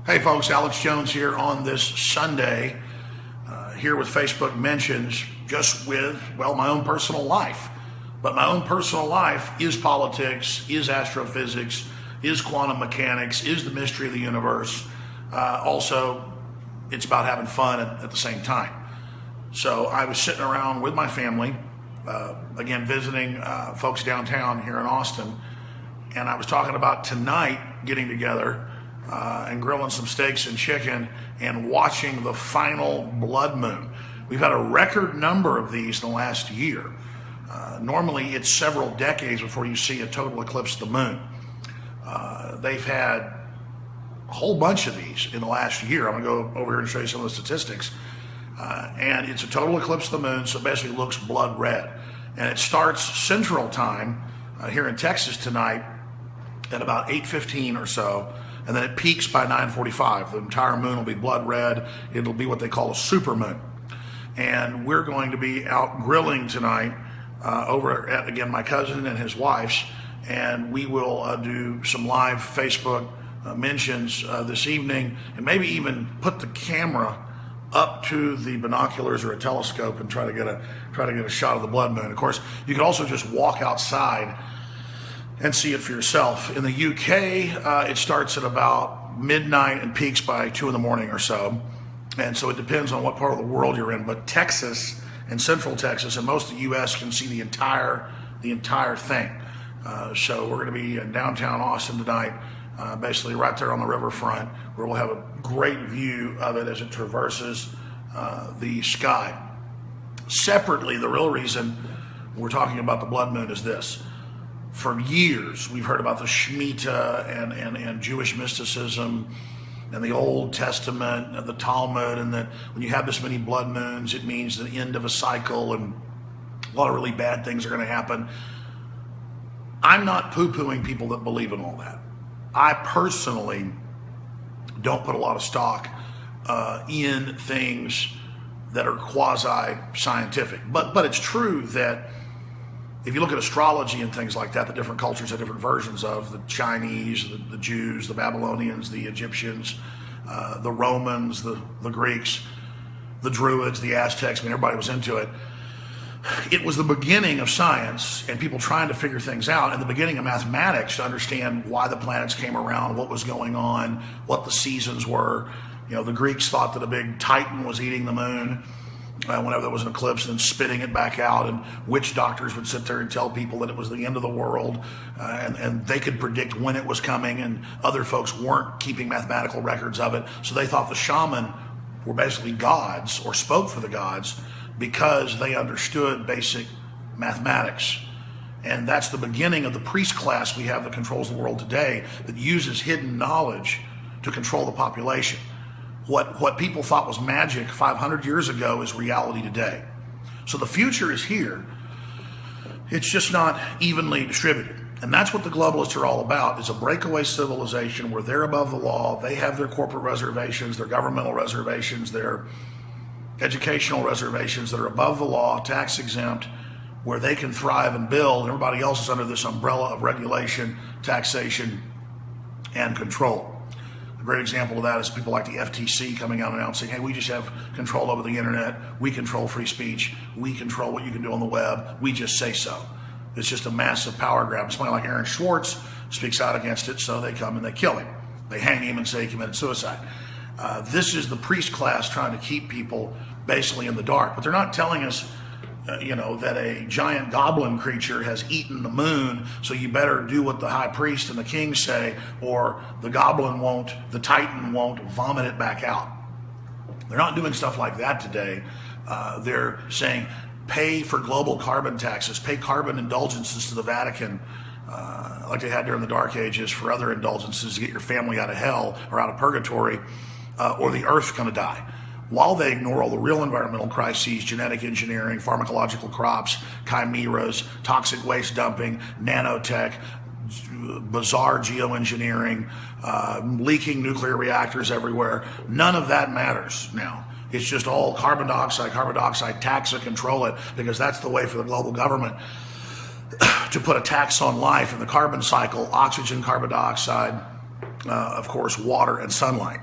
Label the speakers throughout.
Speaker 1: Hey folks, Alex Jones here on this Sunday, here with Facebook Mentions, just with, well, my own personal life. But my own personal life is politics, is astrophysics, is quantum mechanics, is the mystery of the universe. Also, it's about having fun at the same time. So I was sitting around with my family, again, visiting folks downtown here in Austin, and I was talking about tonight getting together and grilling some steaks and chicken and watching the final blood moon. We've had a record number of these in the last year. Normally it's several decades before you see a total eclipse of the moon. They've had a whole bunch of these in the last year. I'm going to go over here and show you some of the statistics. And it's a total eclipse of the moon, so it basically looks blood red. And it starts Central Time here in Texas tonight at about 8:15 or so. And then it peaks by 9:45. The entire moon will be blood red. It'll be what they call a supermoon. And we're going to be out grilling tonight over at, again, my cousin and his wife's. And we will do some live Facebook mentions this evening, and maybe even put the camera up to the binoculars or a telescope and try to get a shot of the blood moon. Of course, you can also just walk outside and see it for yourself. In the UK, it starts at about midnight and peaks by 2 in the morning or so. And so it depends on what part of the world you're in. But Texas and Central Texas and most of the US can see the entire thing. So we're going to be in downtown Austin tonight, basically right there on the riverfront, where we'll have a great view of it as it traverses the sky. Separately, the real reason we're talking about the blood moon is this. For years, we've heard about the Shemitah and Jewish mysticism and the Old Testament and the Talmud, and that when you have this many blood moons, it means the end of a cycle and a lot of really bad things are going to happen. I'm not poo-pooing people that believe in all that. I personally don't put a lot of stock in things that are quasi-scientific. But it's true that if you look at astrology and things like that, the different cultures have different versions of the Chinese, the Jews, the Babylonians, the Egyptians, the Romans, the Greeks, the Druids, the Aztecs. I mean, everybody was into it. It was the beginning of science and people trying to figure things out, and the beginning of mathematics to understand why the planets came around, what was going on, what the seasons were. You know, the Greeks thought that a big Titan was eating the moon whenever there was an eclipse and then spitting it back out, and witch doctors would sit there and tell people that it was the end of the world, and they could predict when it was coming, and other folks weren't keeping mathematical records of it, so they thought the shaman were basically gods or spoke for the gods because they understood basic mathematics. And that's the beginning of the priest class we have that controls the world today, that uses hidden knowledge to control the population. What people thought was magic 500 years ago is reality today. So the future is here. It's just not evenly distributed. And that's what the globalists are all about, is a breakaway civilization where they're above the law. They have their corporate reservations, their governmental reservations, their educational reservations that are above the law, tax exempt, where they can thrive and build, and everybody else is under this umbrella of regulation, taxation, and control. A great example of that is people like the FTC coming out and announcing, hey, we just have control over the internet, we control free speech, we control what you can do on the web, we just say so. It's just a massive power grab. Somebody like Aaron Swartz speaks out against it, so they come and they kill him. They hang him and say he committed suicide. This is the priest class trying to keep people basically in the dark. But they're not telling us, that a giant goblin creature has eaten the moon, so you better do what the high priest and the king say, or the Titan won't vomit it back out. They're not doing stuff like that today. They're saying, pay for global carbon taxes, pay carbon indulgences to the Vatican, like they had during the Dark Ages for other indulgences to get your family out of hell or out of purgatory, or the earth's going to die. While they ignore all the real environmental crises, genetic engineering, pharmacological crops, chimeras, toxic waste dumping, nanotech, bizarre geoengineering, leaking nuclear reactors everywhere. None of that matters now. It's just all carbon dioxide, tax it, control it, because that's the way for the global government to put a tax on life in the carbon cycle: oxygen, carbon dioxide, of course, water and sunlight.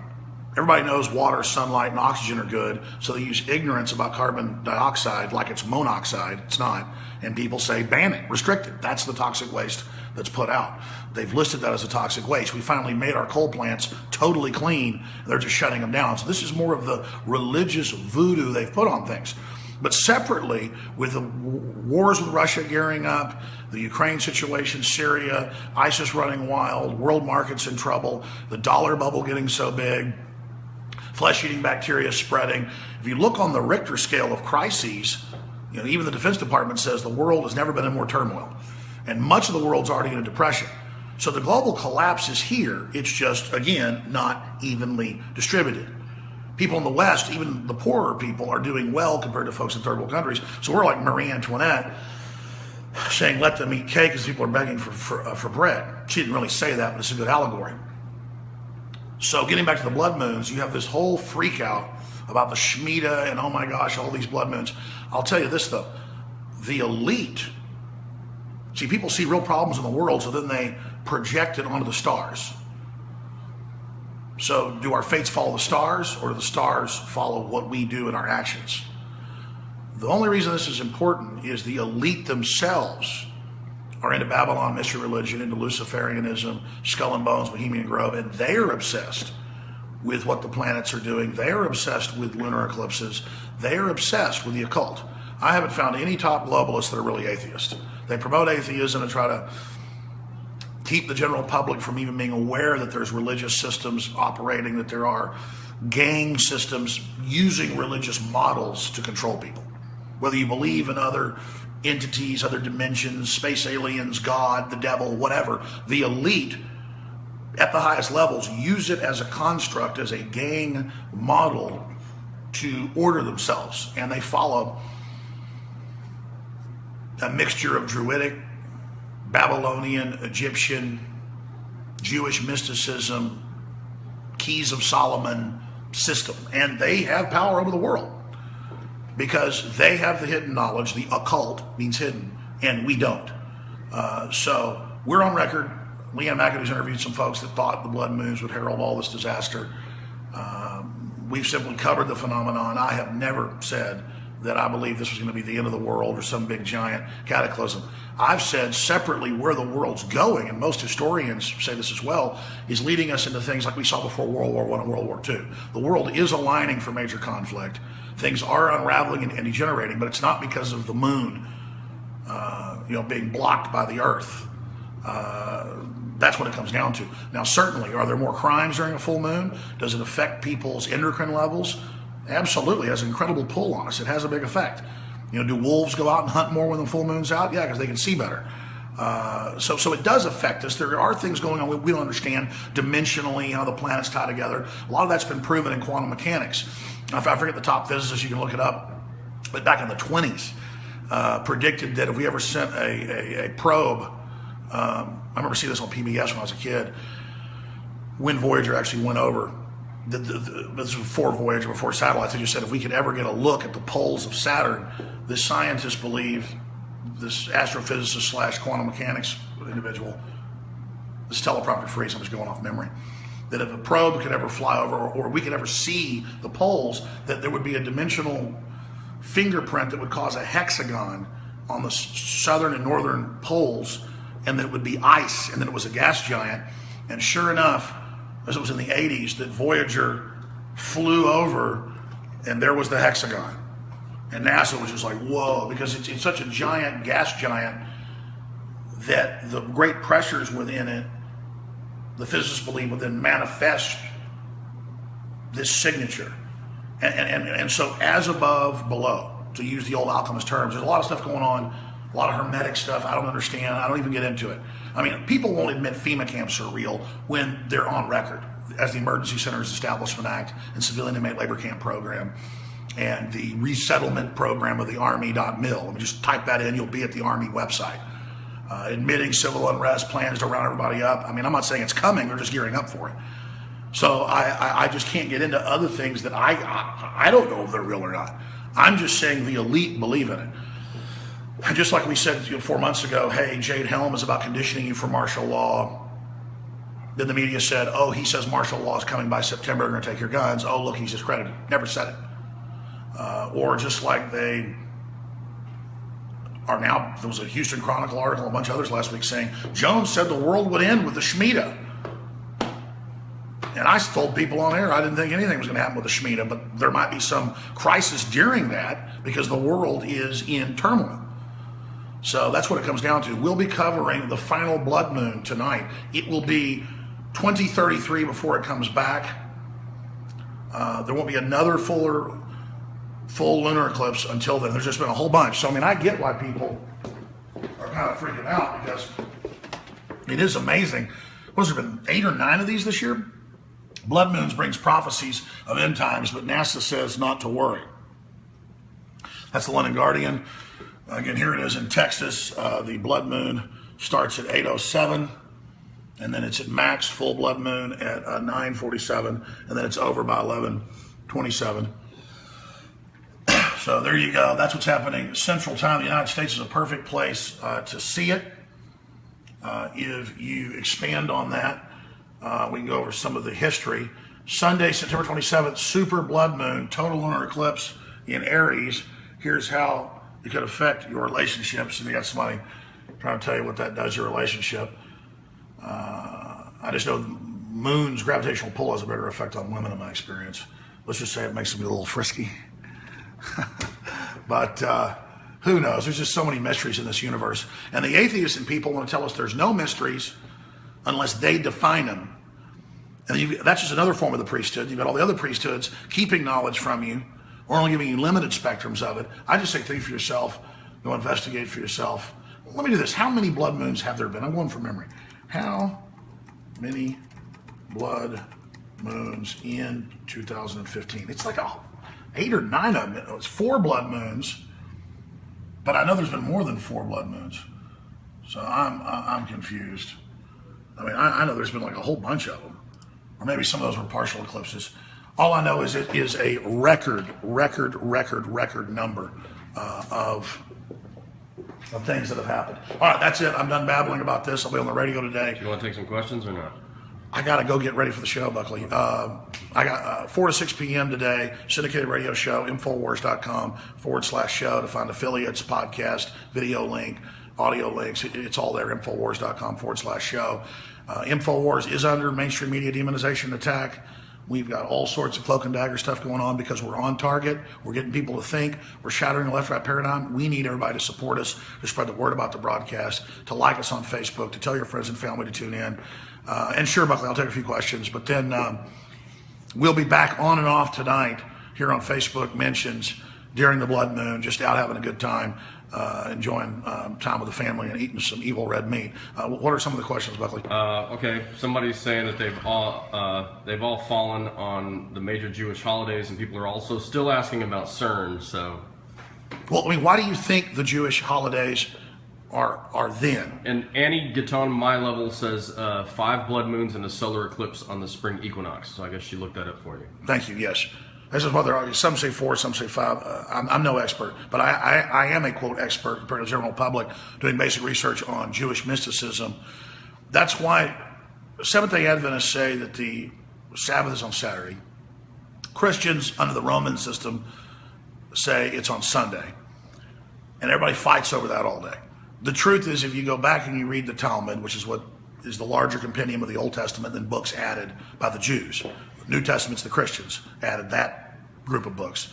Speaker 1: Everybody knows water, sunlight, and oxygen are good, so they use ignorance about carbon dioxide like it's monoxide. It's not. And people say, ban it, restrict it. That's the toxic waste that's put out. They've listed that as a toxic waste. We finally made our coal plants totally clean. They're just shutting them down. So this is more of the religious voodoo they've put on things. But separately, with the wars with Russia gearing up, the Ukraine situation, Syria, ISIS running wild, world markets in trouble, the dollar bubble getting so big, flesh-eating bacteria spreading. If you look on the Richter scale of crises, even the Defense Department says the world has never been in more turmoil. And much of the world's already in a depression. So the global collapse is here. It's just, again, not evenly distributed. People in the West, even the poorer people, are doing well compared to folks in third world countries. So we're like Marie Antoinette saying, let them eat cake as people are begging for bread. She didn't really say that, but it's a good allegory. So getting back to the blood moons, you have this whole freak out about the Shemitah and oh my gosh, all these blood moons. I'll tell you this though, the elite, see, people see real problems in the world, so then they project it onto the stars. So do our fates follow the stars, or do the stars follow what we do in our actions? The only reason this is important is the elite themselves are into Babylon mystery religion, into Luciferianism, Skull and Bones, Bohemian Grove, and they are obsessed with what the planets are doing. They are obsessed with lunar eclipses. They are obsessed with the occult. I haven't found any top globalists that are really atheists. They promote atheism and try to keep the general public from even being aware that there's religious systems operating, that there are gang systems using religious models to control people. Whether you believe in other entities, other dimensions, space aliens, God, the devil, whatever, the elite at the highest levels use it as a construct, as a gang model to order themselves. And they follow a mixture of Druidic, Babylonian, Egyptian, Jewish mysticism, Keys of Solomon system. And they have power over the world because they have the hidden knowledge. The occult means hidden, and we don't. So we're on record. Leanne McAdoo's interviewed some folks that thought the blood moons would herald all this disaster. We've simply covered the phenomenon. I have never said that I believe this was going to be the end of the world or some big giant cataclysm. I've said separately where the world's going, and most historians say this as well, is leading us into things like we saw before World War I and World War II. The world is aligning for major conflict. Things are unraveling and degenerating, but it's not because of the moon being blocked by the earth. That's what it comes down to. Now, certainly, are there more crimes during a full moon? Does it affect people's endocrine levels? Absolutely. It has an incredible pull on us. It has a big effect. Do wolves go out and hunt more when the full moon's out? Yeah, because they can see better. So it does affect us. There are things going on we don't understand dimensionally, how the planets tie together. A lot of that's been proven in quantum mechanics. I forget the top physicist, you can look it up, but back in the 20s, predicted that if we ever sent a probe, I remember seeing this on PBS when I was a kid, when Voyager actually went over, this was before Voyager, before satellites, they just said if we could ever get a look at the poles of Saturn, the scientists believe, this astrophysicist / quantum mechanics individual, this teleprompter free, so I'm just going off memory, that if a probe could ever fly over or we could ever see the poles, that there would be a dimensional fingerprint that would cause a hexagon on the southern and northern poles, and that it would be ice, and then it was a gas giant. And sure enough, as it was in the 80s, that Voyager flew over and there was the hexagon. And NASA was just like, whoa, because it's such a giant gas giant that the great pressures within it, the physicists believe, would then manifest this signature. And so as above, below, to use the old alchemist terms, there's a lot of stuff going on, a lot of hermetic stuff I don't understand. I don't even get into it. I mean, people won't admit FEMA camps are real when they're on record as the Emergency Centers Establishment Act and Civilian Inmate Labor Camp Program and the resettlement program of the Army.mil. Let me just type that in. You'll be at the Army website. Admitting civil unrest, plans to round everybody up. I mean, I'm not saying it's coming. They're just gearing up for it. So I just can't get into other things that I don't know if they're real or not. I'm just saying the elite believe in it. And just like we said 4 months ago, hey, Jade Helm is about conditioning you for martial law. Then the media said, oh, he says martial law is coming by September, they're going to take your guns. Oh, look, he's discredited. Never said it. Or just like they are now, there was a Houston Chronicle article, a bunch of others last week saying, Jones said the world would end with the Shemitah. And I told people on air I didn't think anything was going to happen with the Shemitah, but there might be some crisis during that because the world is in turmoil. So that's what it comes down to. We'll be covering the final blood moon tonight. It will be 2033 before it comes back. There won't be another full lunar eclipse until then. There's just been a whole bunch. So, I mean, I get why people are kind of freaking out because it is amazing. What has there been 8 or 9 of these this year? Blood moons brings prophecies of end times, but NASA says not to worry. That's the London Guardian. Again, here it is in Texas. The blood moon starts at 8:07, and then it's at max full blood moon at 9:47, and then it's over by 11:27. So there you go. That's what's happening. Central Time, the United States is a perfect place to see it. If you expand on that, we can go over some of the history. Sunday, September 27th, super blood moon, total lunar eclipse in Aries. Here's how it could affect your relationships. And you got somebody trying to tell you what that does to your relationship. I just know moon's gravitational pull has a bigger effect on women in my experience. Let's just say it makes them a little frisky. But who knows? There's just so many mysteries in this universe. And the atheists and people want to tell us there's no mysteries unless they define them. And that's just another form of the priesthood. You've got all the other priesthoods keeping knowledge from you or only giving you limited spectrums of it. I just say think for yourself. Go investigate for yourself. Let me do this. How many blood moons have there been? I'm going from memory. How many blood moons in 2015? It's like 8 or 9 of them. It's 4 blood moons, but I know there's been more than 4 blood moons. So I'm confused. I mean, I know there's been like a whole bunch of them. Or maybe some of those were partial eclipses. All I know is it is a record number of things that have happened. All right, that's it. I'm done babbling about this. I'll be on the radio today.
Speaker 2: Do you want to take some questions or not?
Speaker 1: I got to go get ready for the show, Buckley. I got 4 to 6 p.m. today, syndicated radio show, Infowars.com/show to find affiliates, podcast, video link, audio links. It's all there, Infowars.com/show. Infowars is under mainstream media demonization attack. We've got all sorts of cloak and dagger stuff going on because we're on target. We're getting people to think. We're shattering the left-right paradigm. We need everybody to support us, to spread the word about the broadcast, to like us on Facebook, to tell your friends and family to tune in. And sure, Buckley, I'll take a few questions. But then we'll be back on and off tonight here on Facebook Mentions during the blood moon, just out having a good time, enjoying time with the family and eating some evil red meat. What are some of the questions, Buckley?
Speaker 2: Okay, somebody's saying that they've all fallen on the major Jewish holidays, and people are also still asking about CERN. So,
Speaker 1: well, I mean, why do you think the Jewish holidays are then? And
Speaker 2: Annie Gaton, my level, says 5 blood moons and a solar eclipse on the spring equinox. So I guess she looked that up for you.
Speaker 1: Thank you. Yes. This is what there are. Some say 4, some say 5. I'm no expert, but I am a, quote, expert compared to the general public doing basic research on Jewish mysticism. That's why Seventh-day Adventists say that the Sabbath is on Saturday. Christians under the Roman system say it's on Sunday. And everybody fights over that all day. The truth is, if you go back and you read the Talmud, which is what is the larger compendium of the Old Testament than books added by the Jews. New Testament's the Christians added that group of books.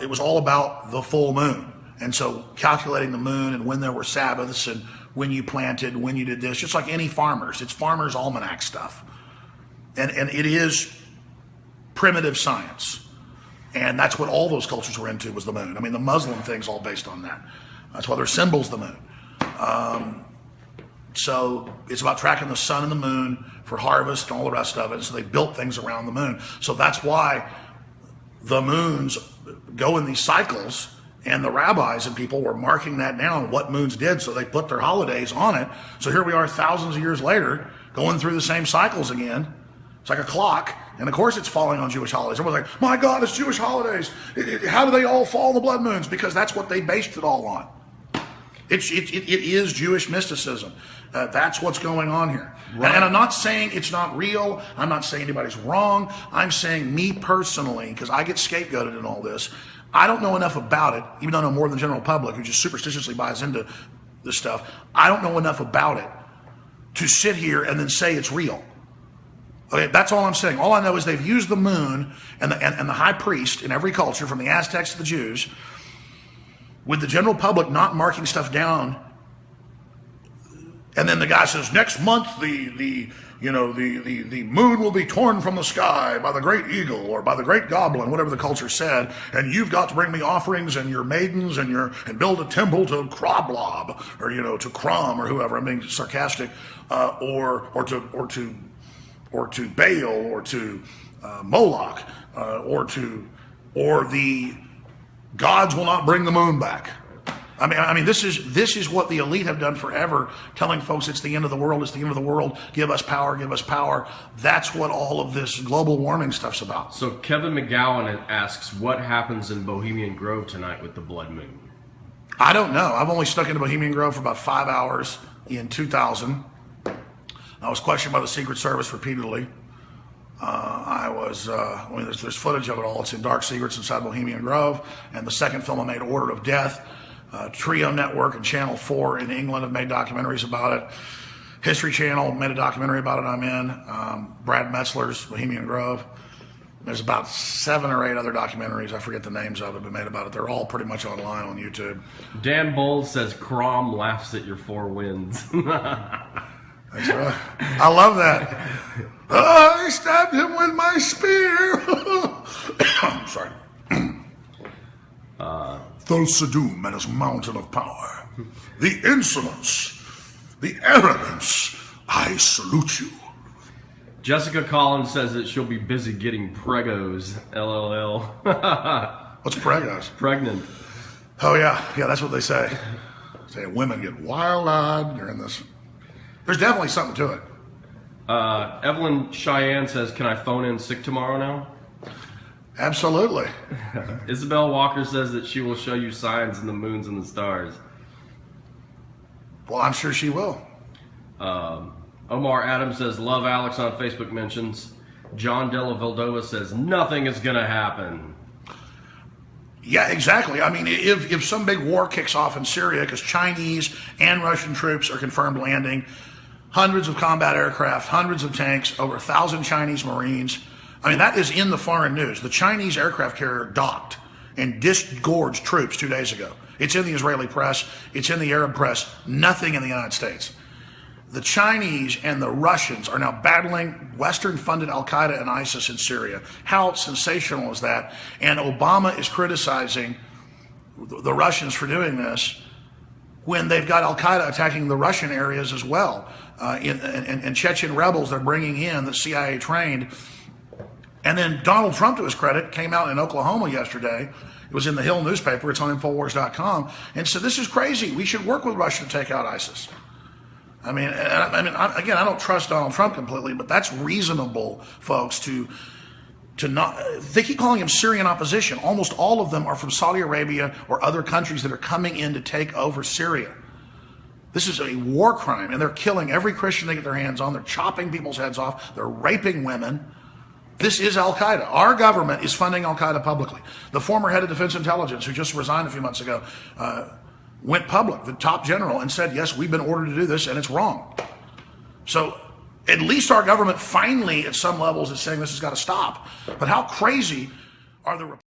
Speaker 1: It was all about the full moon. And so calculating the moon and when there were Sabbaths and when you planted, when you did this, just like any farmers, it's farmers' almanac stuff. And it is primitive science. And that's what all those cultures were into, was the moon. I mean, the Muslim thing's all based on that. That's why their symbol's the moon. So it's about tracking the sun and the moon for harvest and all the rest of it. So they built things around the moon. So that's why the moons go in these cycles, and the rabbis and people were marking that down, what moons did, so they put their holidays on it. So here we are thousands of years later, going through the same cycles again. It's like a clock, and of course it's falling on Jewish holidays. Everyone's like, my God, it's Jewish holidays. How do they all fall on the blood moons? Because that's what they based it all on. It is Jewish mysticism. That's what's going on here. Right. And I'm not saying it's not real. I'm not saying anybody's wrong. I'm saying me personally, because I get scapegoated in all this, I don't know enough about it, even though I know more than the general public who just superstitiously buys into this stuff. I don't know enough about it to sit here and then say it's real. Okay, that's all I'm saying. All I know is they've used the moon and the high priest in every culture, from the Aztecs to the Jews, with the general public not marking stuff down. And then the guy says, next month the moon will be torn from the sky by the great eagle or by the great goblin, whatever the culture said, and you've got to bring me offerings and your maidens and build a temple to Kroblob or to Crom or whoever. I'm being sarcastic, or to Baal or to Moloch, or the gods will not bring the moon back. I mean, this is what the elite have done forever, telling folks it's the end of the world, it's the end of the world, give us power, give us power. That's what all of this global warming stuff's about.
Speaker 2: So Kevin McGowan asks, what happens in Bohemian Grove tonight with the blood moon?
Speaker 1: I don't know. I've only stuck into Bohemian Grove for about 5 hours in 2000. I was questioned by the Secret Service repeatedly. There's footage of it all. It's in Dark Secrets inside Bohemian Grove. And the second film I made, Order of Death, Trio Network and Channel 4 in England have made documentaries about it. History Channel made a documentary about it I'm in. Brad Metzler's Bohemian Grove. There's about 7 or 8 other documentaries. I forget the names of it, but made about it. They're all pretty much online on YouTube.
Speaker 2: Dan Bowles says Crom laughs at your 4 wins.
Speaker 1: That's right. I love that. I stabbed him with my spear. I'm sorry. Thulsadum and his mountain of power. The insolence, the arrogance. I salute you.
Speaker 2: Jessica Collins says that she'll be busy getting pregos. LLL.
Speaker 1: What's pregos?
Speaker 2: Pregnant.
Speaker 1: Oh yeah, that's what they say. Say women get wild-eyed during this. There's definitely something to it.
Speaker 2: Evelyn Cheyenne says, can I phone in sick tomorrow now?
Speaker 1: Absolutely.
Speaker 2: Isabel Walker says that she will show you signs in the moons and the stars.
Speaker 1: Well, I'm sure she will.
Speaker 2: Omar Adams says, love Alex on Facebook mentions. John Della Valdova says, nothing is going to happen.
Speaker 1: Yeah, exactly. I mean, if some big war kicks off in Syria, because Chinese and Russian troops are confirmed landing, hundreds of combat aircraft, hundreds of tanks, over 1,000 Chinese Marines. I mean, that is in the foreign news. The Chinese aircraft carrier docked and disgorged troops 2 days ago. It's in the Israeli press. It's in the Arab press. Nothing in the United States. The Chinese and the Russians are now battling Western-funded Al-Qaeda and ISIS in Syria. How sensational is that? And Obama is criticizing the Russians for doing this when they've got Al-Qaeda attacking the Russian areas as well. And Chechen rebels they're bringing in, the CIA trained. And then Donald Trump, to his credit, came out in Oklahoma yesterday. It was in the Hill newspaper. It's on Infowars.com. And said, this is crazy. We should work with Russia to take out ISIS. Again, I don't trust Donald Trump completely, but that's reasonable, folks, to not. They keep calling him Syrian opposition. Almost all of them are from Saudi Arabia or other countries that are coming in to take over Syria. This is a war crime, and they're killing every Christian they get their hands on. They're chopping people's heads off. They're raping women. This is Al-Qaeda. Our government is funding Al-Qaeda publicly. The former head of Defense Intelligence, who just resigned a few months ago, went public, the top general, and said, yes, we've been ordered to do this, and it's wrong. So at least our government finally, at some levels, is saying this has got to stop. But how crazy are the